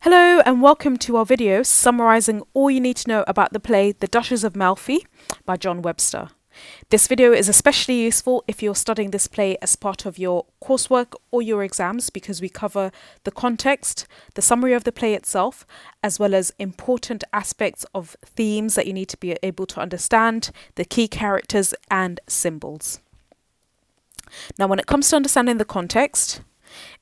Hello and welcome to our video summarising all you need to know about the play The Duchess of Malfi by John Webster. This video is especially useful if you're studying this play as part of your coursework or your exams because we cover the context, the summary of the play itself, as well as important aspects of themes that you need to be able to understand, the key characters and symbols. Now, when it comes to understanding the context,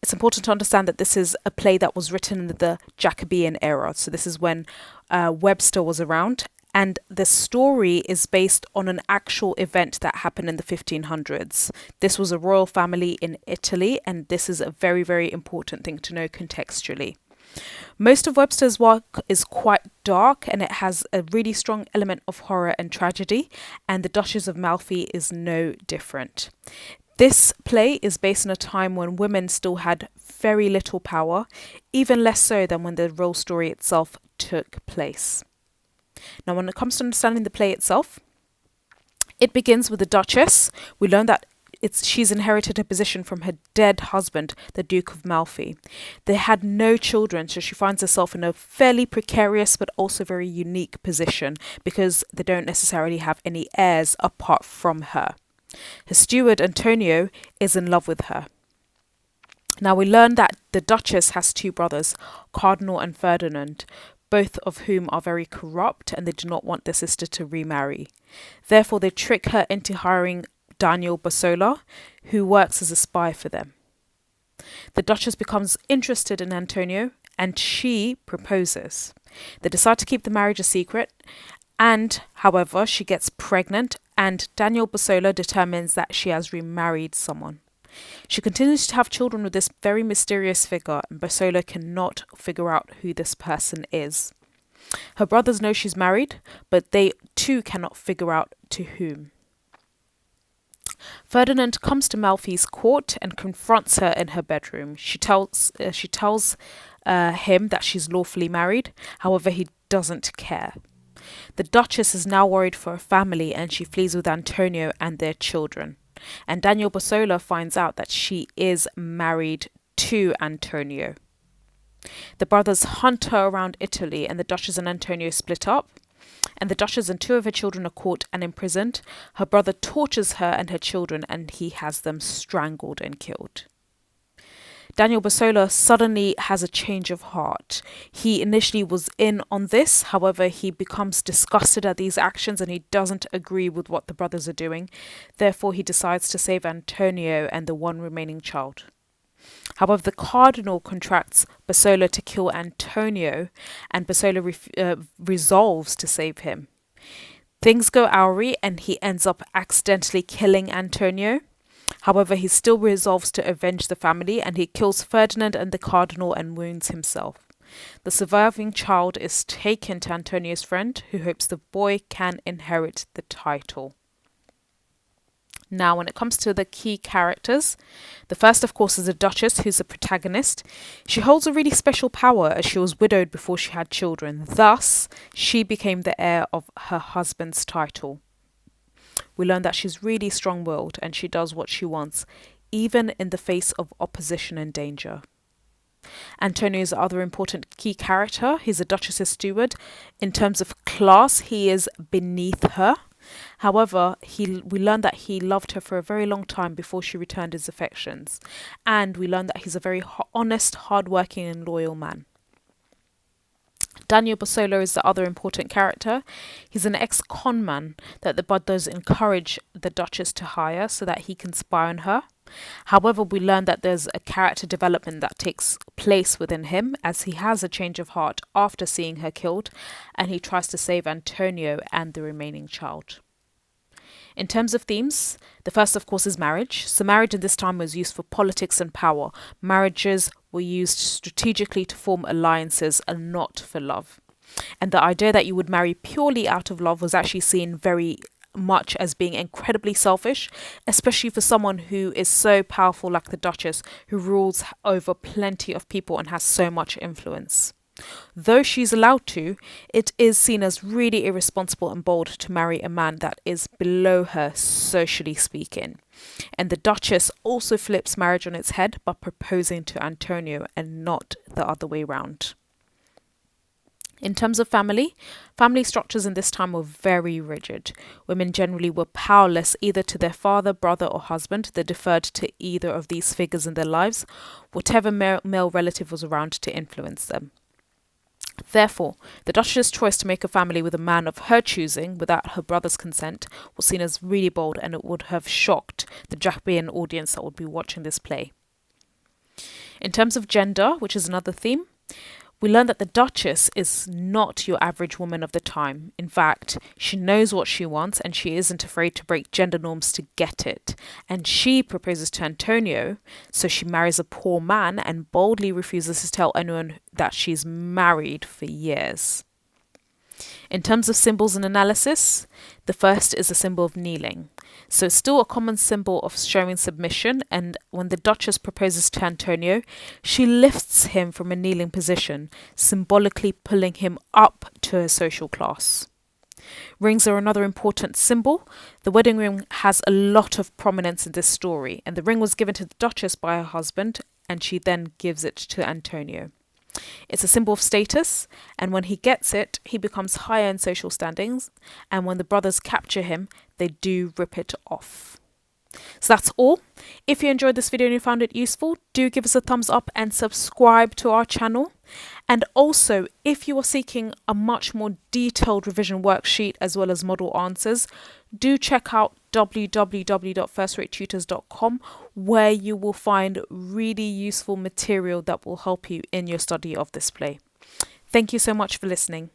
it's important to understand that this is a play that was written in the Jacobean era. So this is when Webster was around, and the story is based on an actual event that happened in the 1500s. This was a royal family in Italy, and this is a very, very important thing to know contextually. Most of Webster's work is quite dark, and it has a really strong element of horror and tragedy, and The Duchess of Malfi is no different. This play is based on a time when women still had very little power, even less so than when the real story itself took place. Now, when it comes to understanding the play itself, it begins with the Duchess. We learn that she's inherited a position from her dead husband, the Duke of Malfi. They had no children, so she finds herself in a fairly precarious but also very unique position because they don't necessarily have any heirs apart from her. Her steward, Antonio, is in love with her. Now, we learn that the Duchess has two brothers, Cardinal and Ferdinand, both of whom are very corrupt and they do not want their sister to remarry. Therefore, they trick her into hiring Daniel Bosola, who works as a spy for them. The Duchess becomes interested in Antonio and she proposes. They decide to keep the marriage a secret, and, however, she gets pregnant and Daniel Bosola determines that she has remarried someone. She continues to have children with this very mysterious figure, and Bosola cannot figure out who this person is. Her brothers know she's married, but they too cannot figure out to whom. Ferdinand comes to Malfi's court and confronts her in her bedroom. She tells him that she's lawfully married, however, he doesn't care. The Duchess is now worried for her family and she flees with Antonio and their children. And Daniel Bosola finds out that she is married to Antonio. The brothers hunt her around Italy and the Duchess and Antonio split up. And the Duchess and two of her children are caught and imprisoned. Her brother tortures her and her children and he has them strangled and killed. Daniel Bosola suddenly has a change of heart. He initially was in on this, however, he becomes disgusted at these actions and he doesn't agree with what the brothers are doing. Therefore, he decides to save Antonio and the one remaining child. However, the Cardinal contracts Bosola to kill Antonio, and Bosola resolves to save him. Things go awry and he ends up accidentally killing Antonio. However, he still resolves to avenge the family and he kills Ferdinand and the Cardinal and wounds himself. The surviving child is taken to Antonio's friend, who hopes the boy can inherit the title. Now, when it comes to the key characters, the first, of course, is the Duchess, who's the protagonist. She holds a really special power as she was widowed before she had children. Thus, she became the heir of her husband's title. We learn that she's really strong-willed and she does what she wants, even in the face of opposition and danger. Antonio is the other important key character. He's a Duchess's steward. In terms of class, he is beneath her. However, we learn that he loved her for a very long time before she returned his affections. And we learn that he's a very honest, hard-working and loyal man. Daniel Bosola is the other important character. He's an ex-con man that the brothers encourage the Duchess to hire so that he can spy on her. However, we learn that there's a character development that takes place within him as he has a change of heart after seeing her killed, and he tries to save Antonio and the remaining child. In terms of themes, the first, of course, is marriage. So marriage in this time was used for politics and power. Marriages were used strategically to form alliances and not for love. And the idea that you would marry purely out of love was actually seen very much as being incredibly selfish, especially for someone who is so powerful like the Duchess, who rules over plenty of people and has so much influence. Though she's allowed to, it is seen as really irresponsible and bold to marry a man that is below her, socially speaking. And the Duchess also flips marriage on its head by proposing to Antonio and not the other way round. In terms of family, family structures in this time were very rigid. Women generally were powerless either to their father, brother, or husband. They deferred to either of these figures in their lives, whatever male relative was around to influence them. Therefore, the Duchess's choice to make a family with a man of her choosing without her brother's consent was seen as really bold, and it would have shocked the Jacobean audience that would be watching this play. In terms of gender, which is another theme, we learn that the Duchess is not your average woman of the time. In fact, she knows what she wants and she isn't afraid to break gender norms to get it. And she proposes to Antonio, so she marries a poor man and boldly refuses to tell anyone that she's married for years. In terms of symbols and analysis, the first is a symbol of kneeling. So it's still a common symbol of showing submission, and when the Duchess proposes to Antonio, she lifts him from a kneeling position, symbolically pulling him up to her social class. Rings are another important symbol. The wedding ring has a lot of prominence in this story, and the ring was given to the Duchess by her husband, and she then gives it to Antonio. It's a symbol of status, and when he gets it, he becomes higher in social standings, and when the brothers capture him, they do rip it off. So that's all. If you enjoyed this video and you found it useful, do give us a thumbs up and subscribe to our channel. And also, if you are seeking a much more detailed revision worksheet as well as model answers, do check out www.firstratetutors.com, where you will find really useful material that will help you in your study of this play. Thank you so much for listening.